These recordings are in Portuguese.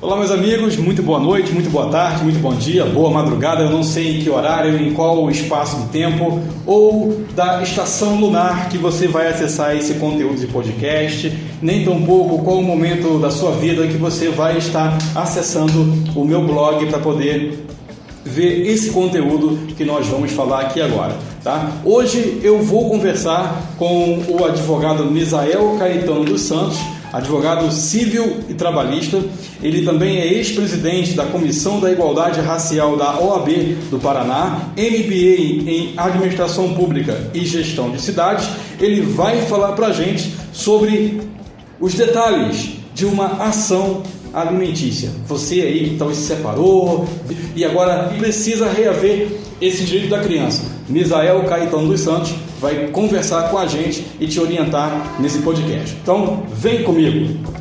Olá, meus amigos, muito boa noite, muito boa tarde, muito bom dia, boa madrugada. Eu não sei em que horário, em qual espaço do tempo ou da estação lunar que você vai acessar esse conteúdo de podcast, nem tampouco qual o momento da sua vida que você vai estar acessando o meu blog para poder ver esse conteúdo que nós vamos falar aqui agora, tá? Hoje eu vou conversar com o advogado Misael Caetano dos Santos, advogado civil e trabalhista. Ele também é ex-presidente da Comissão da Igualdade Racial da OAB do Paraná, MBA em Administração Pública e Gestão de Cidades. Ele vai falar para a gente sobre os detalhes de uma ação alimentícia. Você aí que talvez se separou e agora precisa reaver esse direito da criança. Misael Caetano dos Santos vai conversar com a gente e te orientar nesse podcast. Então, vem comigo!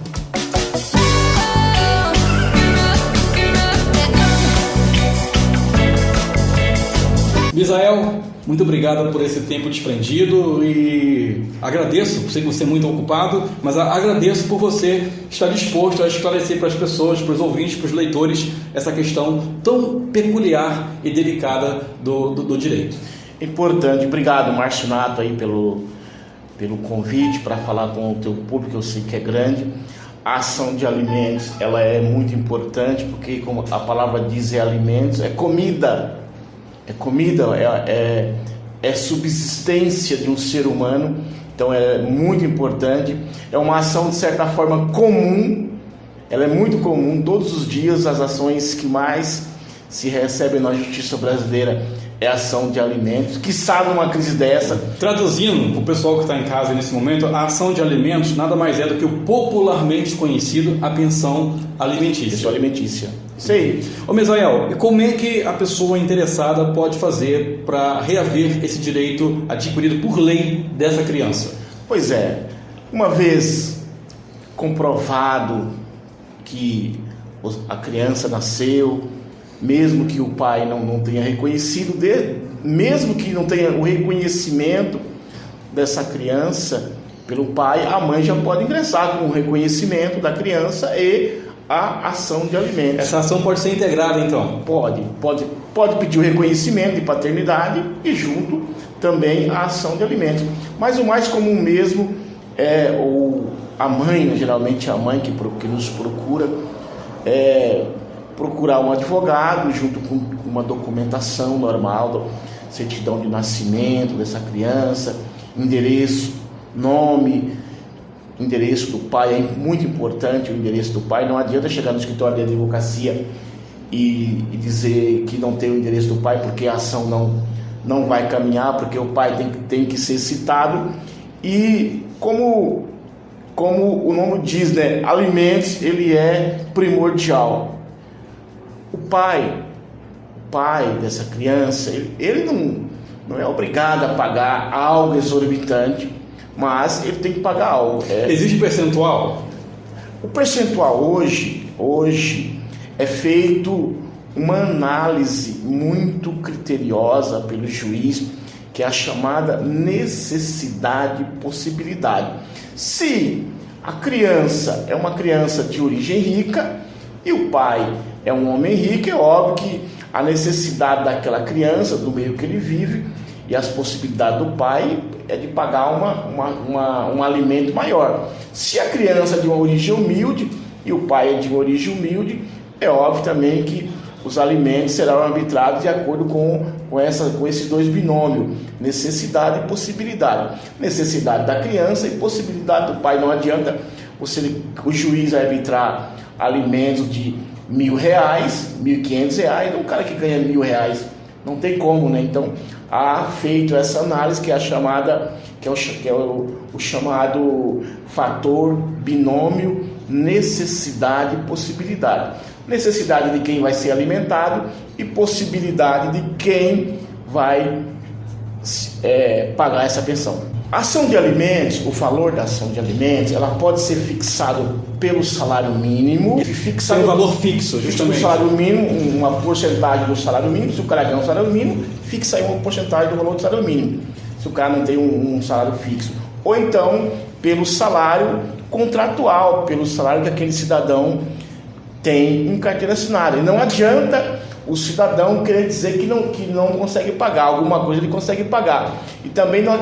Misael, muito obrigado por esse tempo desprendido e agradeço, sei que você é muito ocupado, mas agradeço por você estar disposto a esclarecer para as pessoas, para os ouvintes, para os leitores, essa questão tão peculiar e delicada do direito. Importante, obrigado Márcio Nato aí pelo convite para falar com o teu público, eu sei que é grande. A ação de alimentos, ela é muito importante porque, como a palavra diz, é alimentos, é comida, é subsistência de um ser humano, então é muito importante. É uma ação de certa forma comum, ela é muito comum, todos os dias as ações que mais se recebem na justiça brasileira é ação de alimentos, quiçá numa crise dessa. Traduzindo para o pessoal que está em casa nesse momento, a ação de alimentos nada mais é do que o popularmente conhecido a pensão alimentícia. Pensão alimentícia. Isso aí. Ô Misael, e como é que a pessoa interessada pode fazer para reaver esse direito adquirido por lei dessa criança? Pois é, uma vez comprovado que a criança nasceu, mesmo que o pai não tenha reconhecido, mesmo que não tenha o reconhecimento dessa criança pelo pai, a mãe já pode ingressar com o reconhecimento da criança e a ação de alimentos. Essa ação pode ser integrada, então? Pode pedir o reconhecimento de paternidade e junto também a ação de alimentos. Mas o mais comum mesmo é a mãe, geralmente a mãe que nos procura, procurar um advogado junto com uma documentação normal, certidão de nascimento dessa criança, endereço, nome, endereço do pai. É muito importante o endereço do pai. Não adianta chegar no escritório de advocacia e dizer que não tem o endereço do pai porque a ação não vai caminhar, porque o pai tem que ser citado. E como o nome diz, né, alimentos, ele é primordial. O pai dessa criança, ele não é obrigado a pagar algo exorbitante, mas ele tem que pagar algo. Existe percentual? O percentual hoje é feito uma análise muito criteriosa pelo juiz, que é a chamada necessidade e possibilidade. Se a criança é uma criança de origem rica e o pai é um homem rico, é óbvio que a necessidade daquela criança, do meio que ele vive, e as possibilidades do pai é de pagar um alimento maior. Se a criança é de uma origem humilde e o pai é de uma origem humilde, é óbvio também que os alimentos serão arbitrados de acordo com esses dois binômios, necessidade e possibilidade. Necessidade da criança e possibilidade do pai. Não adianta o juiz arbitrar alimentos de R$1.000, R$1.500, um cara que ganha R$1.000, não tem como, né? Então, há feito essa análise que é o chamado fator binômio necessidade e possibilidade. Necessidade de quem vai ser alimentado e possibilidade de quem vai pagar essa pensão. A ação de alimentos, o valor da ação de alimentos, ela pode ser fixado pelo salário mínimo. Tem um valor fixo, justamente. O salário mínimo, uma porcentagem do salário mínimo. Se o cara ganha um salário mínimo, fixa aí uma porcentagem do valor do salário mínimo. Se o cara não tem um salário fixo. Ou então, pelo salário contratual, pelo salário que aquele cidadão tem em carteira assinada. E não adianta o cidadão querer dizer que não consegue pagar, alguma coisa ele consegue pagar. E também não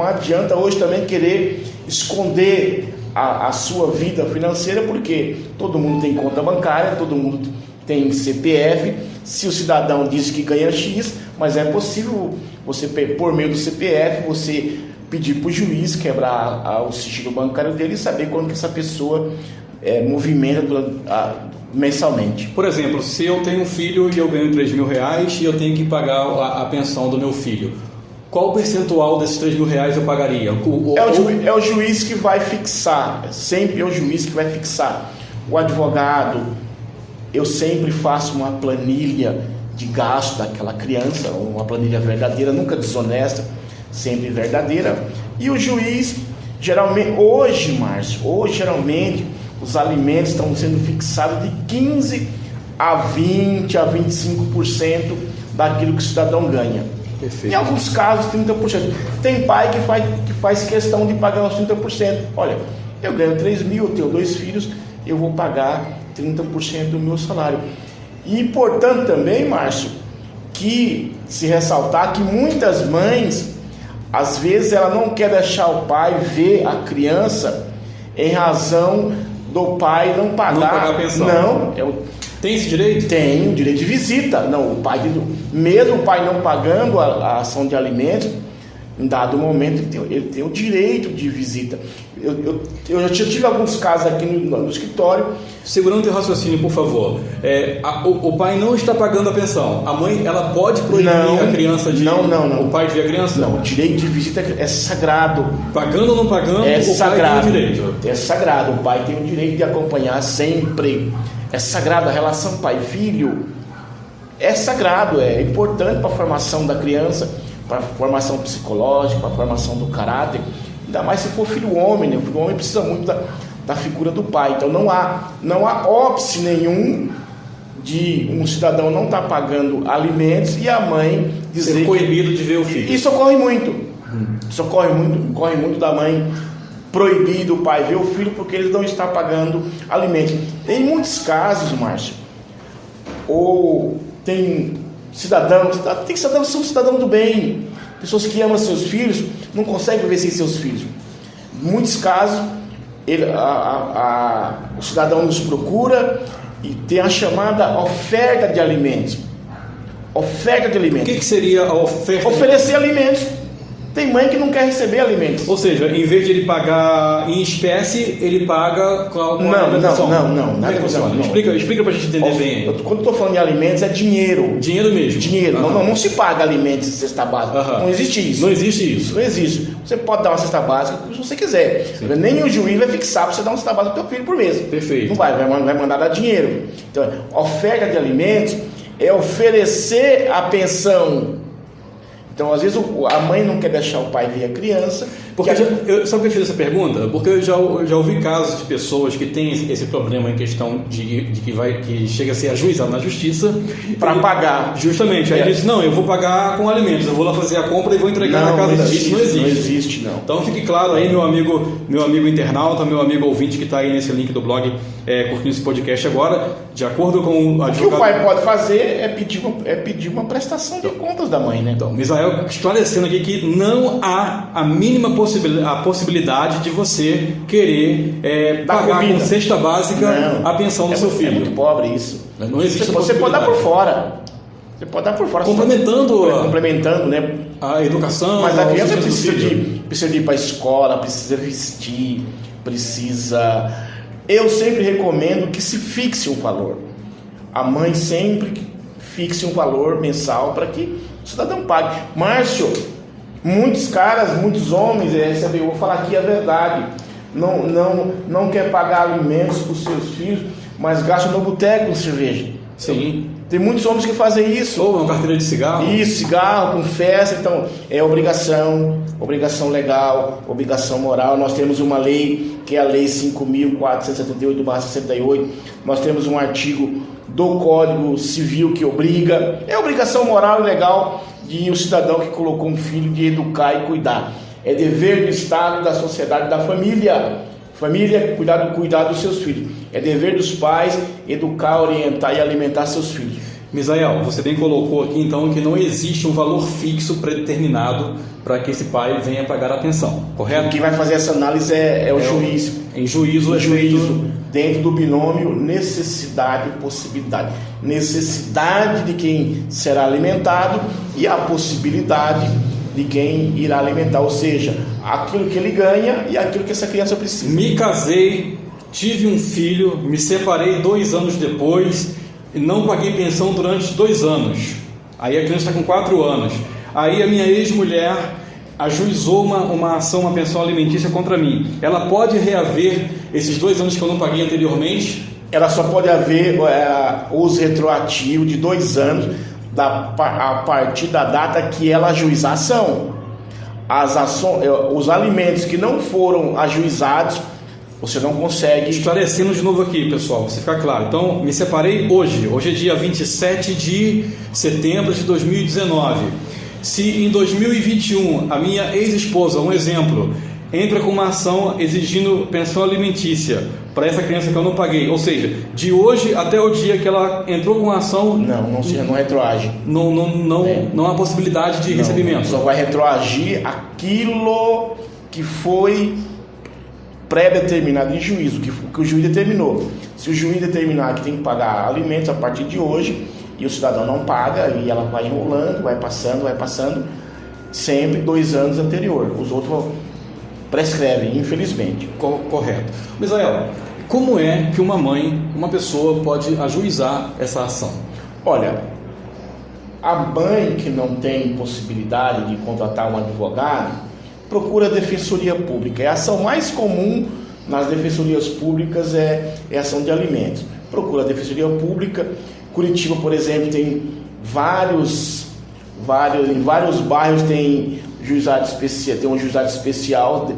adianta hoje também querer esconder a sua vida financeira, porque todo mundo tem conta bancária, todo mundo tem CPF. Se o cidadão diz que ganha X, mas é possível você, por meio do CPF, você pedir para o juiz quebrar o sigilo bancário dele e saber quanto que essa pessoa movimenta mensalmente. Por exemplo, se eu tenho um filho e eu ganho R$3.000 e eu tenho que pagar a pensão do meu filho, qual percentual desses R$3.000 eu pagaria? É o juiz que vai fixar, sempre é o juiz que vai fixar. O advogado, eu sempre faço uma planilha de gasto daquela criança, uma planilha verdadeira, nunca desonesta, sempre verdadeira. E o juiz, geralmente, geralmente, os alimentos estão sendo fixados de 15% a 20% a 25% daquilo que o cidadão ganha. Perfeito. Em alguns casos, 30%. Tem pai que faz questão de pagar os 30%. Olha, eu ganho 3.000, eu tenho 2 filhos, eu vou pagar 30% do meu salário. E importante também, Márcio, que se ressaltar que muitas mães, às vezes, ela não quer deixar o pai ver a criança em razão do pai não pagar a pensão. Não, tem esse direito? Tem o direito de visita. Não, o pai, mesmo o pai não pagando a ação de alimentos, em dado momento ele tem o direito de visita. Eu já tive alguns casos aqui no escritório. Segurando o teu raciocínio, por favor. O pai não está pagando a pensão. A mãe, ela pode proibir a criança de... Não. O pai de ver a criança? Não, o direito de visita é sagrado. Pagando ou não pagando, é o sagrado. pai tem o direito. É sagrado. O pai tem o direito de acompanhar sempre. É sagrado. A relação pai-filho é sagrado. É importante para a formação da criança, para a formação psicológica, para a formação do caráter. Ainda mais se for filho homem, né? O filho homem precisa muito da figura do pai. Então não há óbice nenhum de um cidadão não estar pagando alimentos e a mãe dizer ser proibido de ver o filho. Isso ocorre muito. Isso ocorre muito da mãe proibir do pai ver o filho porque ele não está pagando alimentos. Em muitos casos, Márcio, ou tem cidadãos são cidadãos do bem, pessoas que amam seus filhos, não conseguem viver sem seus filhos. Em muitos casos, o cidadão nos procura e tem a chamada oferta de alimentos. Oferta de alimentos. O que seria a oferta? Oferecer alimentos. Tem mãe que não quer receber alimentos. Ou seja, em vez de ele pagar em espécie, ele paga com a alimentação. Não. Explica pra gente entender bem. Quando eu estou falando de alimentos, é dinheiro. Dinheiro mesmo. Dinheiro. Não se paga alimentos em cesta básica. Não existe isso. Não existe isso. Não existe. Você pode dar uma cesta básica se você quiser. Sim. Nem o juiz vai fixar para você dar uma cesta básica para o teu filho por mês. Perfeito. Não vai mandar dar dinheiro. Então, oferta de alimentos é oferecer a pensão. Então, às vezes, a mãe não quer deixar o pai ver a criança. Porque sabe por que eu fiz essa pergunta? Porque eu já ouvi casos de pessoas que têm esse problema em questão de que chega a ser ajuizado na justiça para pagar. Justamente. Aí ele diz, não, eu vou pagar com alimentos, eu vou lá fazer a compra e vou entregar na casa dela. Isso não existe. Não existe, não. Então fique claro aí, meu amigo internauta, meu amigo ouvinte que está aí nesse link do blog, curtindo esse podcast agora, de acordo com o advogado... O que o pai pode fazer é pedir uma prestação de contas da mãe, né? Então, Misael esclarecendo aqui que não há a mínima possibilidade de você querer pagar com cesta básica a pensão do seu filho. É muito pobre isso. Não existe. Você pode dar por fora. Você pode dar por fora. Complementando, né? A educação. Mas a criança precisa de ir para a escola, precisa vestir, precisa... Eu sempre recomendo que se fixe um valor. A mãe sempre fixe um valor mensal para que o cidadão pague. Márcio, muitos homens, eu vou falar aqui a verdade, não quer pagar alimentos para os seus filhos, mas gasta no boteco com cerveja. Sim. Tem muitos homens que fazem isso. Ou uma carteira de cigarro. Isso, cigarro, com festa. Então, é obrigação legal, obrigação moral. Nós temos uma lei, que é a Lei 5.478/68. Nós temos um artigo do Código Civil que obriga. É obrigação moral e legal de um cidadão que colocou um filho de educar e cuidar. É dever do Estado, da sociedade, da família Família é cuidar dos seus filhos. É dever dos pais educar, orientar e alimentar seus filhos. Misael, você bem colocou aqui então que não existe um valor fixo predeterminado para que esse pai venha pagar a pensão, correto? Quem vai fazer essa análise é o juiz. Em juízo é juízo, dentro do binômio necessidade e possibilidade. Necessidade de quem será alimentado e a possibilidade de quem irá alimentar, ou seja, aquilo que ele ganha e aquilo que essa criança precisa. Me casei, tive um filho, me separei 2 anos depois e não paguei pensão durante 2 anos. Aí a criança está com 4 anos. Aí a minha ex-mulher ajuizou uma ação, uma pensão alimentícia contra mim. Ela pode reaver esses 2 anos que eu não paguei anteriormente? Ela só pode haver uso retroativo de 2 anos a partir da data que ela ajuizar a ação. Os alimentos que não foram ajuizados, você não consegue. Esclarecendo de novo aqui, pessoal, pra você ficar claro. Então, me separei hoje é dia 27 de setembro de 2019. Se em 2021 a minha ex-esposa, um exemplo, entra com uma ação exigindo pensão alimentícia para essa criança que eu não paguei, ou seja, de hoje até o dia que ela entrou com a ação, não retroage. Não há possibilidade de recebimento. Só vai retroagir aquilo que foi pré-determinado em juízo, que o juiz determinou. Se o juiz determinar que tem que pagar alimentos a partir de hoje e o cidadão não paga, e ela vai enrolando, vai passando, sempre 2 anos anterior. Os outros prescrevem, infelizmente. Correto. Misael, como é que uma pessoa pode ajuizar essa ação? Olha, a mãe que não tem possibilidade de contratar um advogado, procura a defensoria pública. É a ação mais comum nas defensorias públicas é a ação de alimentos. Procura a defensoria pública. Curitiba, por exemplo, tem em vários bairros tem um juizado especial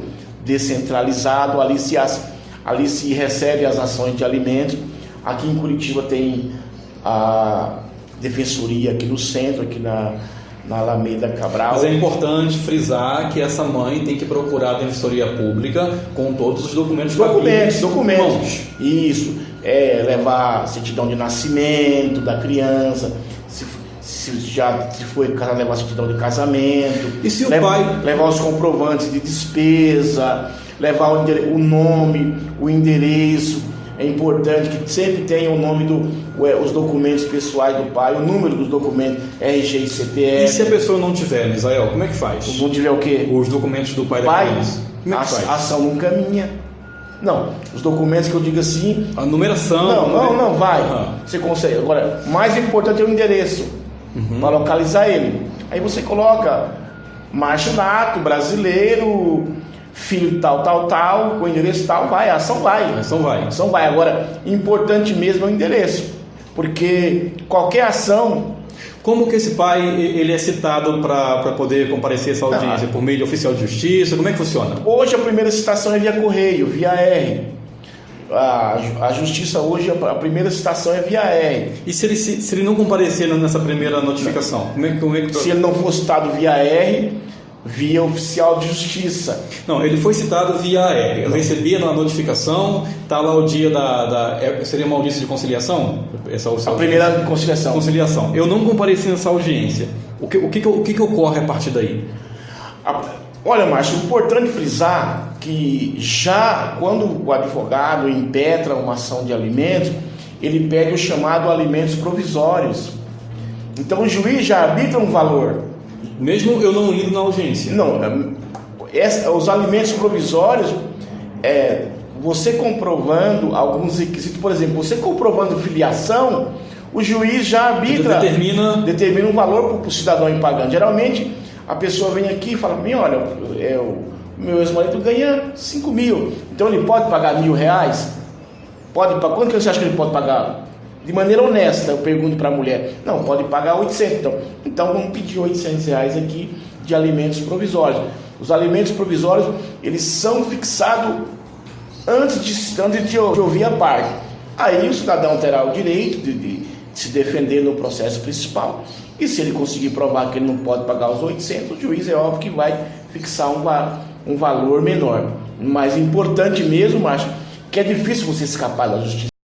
descentralizado. Ali se recebe as ações de alimentos. Aqui em Curitiba tem a defensoria aqui no centro, aqui na Alameda Cabral. Mas é importante frisar que essa mãe tem que procurar a defensoria pública com todos os documentos. Documentos. Isso. Levar certidão de nascimento da criança, se foi casado, levar certidão de casamento. E se o pai levar os comprovantes de despesa, levar o nome, o endereço. É importante que sempre tenha o nome os documentos pessoais do pai, o número dos documentos, RG e CPF. E se a pessoa não tiver, Misael, como é que faz? Não tiver o quê? Os documentos do pai da criança. Como é que faz? A ação não caminha. Não, os documentos que eu digo assim... A numeração... Não, vai. Você consegue. Agora, mais importante é o endereço, para localizar ele. Aí você coloca Márcio Nato, brasileiro, filho de tal, com endereço tal, a ação vai. Agora, importante mesmo é o endereço, porque qualquer ação... Como que esse pai ele é citado para poder comparecer a essa audiência? Por meio de oficial de justiça? Como é que funciona? Hoje a primeira citação é via correio, via R. A justiça hoje, a primeira citação é via R. E se ele não comparecer nessa primeira notificação? Como é que... Se ele não for citado via R, via oficial de justiça. Não, ele foi citado via R. Eu recebi a notificação, está lá o dia seria uma audiência de conciliação? A primeira conciliação. Eu não compareci nessa audiência. O que ocorre a partir daí? Olha, Márcio, é importante frisar que já quando o advogado impetra uma ação de alimentos, ele pede o chamado alimentos provisórios. Então o juiz já arbitra um valor. Mesmo eu não indo na audiência? Não, os alimentos provisórios, você comprovando alguns requisitos, por exemplo, você comprovando filiação, o juiz já arbitra, determina um valor para o cidadão ir pagando. Geralmente, a pessoa vem aqui e fala para mim, olha, o meu ex-marido ganha 5 mil, então ele pode pagar R$1.000? Quanto que você acha que ele pode pagar? De maneira honesta, eu pergunto para a mulher, não, pode pagar 800, então vamos pedir R$800 aqui de alimentos provisórios. Os alimentos provisórios, eles são fixados antes de ouvir a parte. Aí o cidadão terá o direito de se defender no processo principal, e se ele conseguir provar que ele não pode pagar os 800, o juiz é óbvio que vai fixar um valor menor. mais importante mesmo, acho que é difícil você escapar da justiça.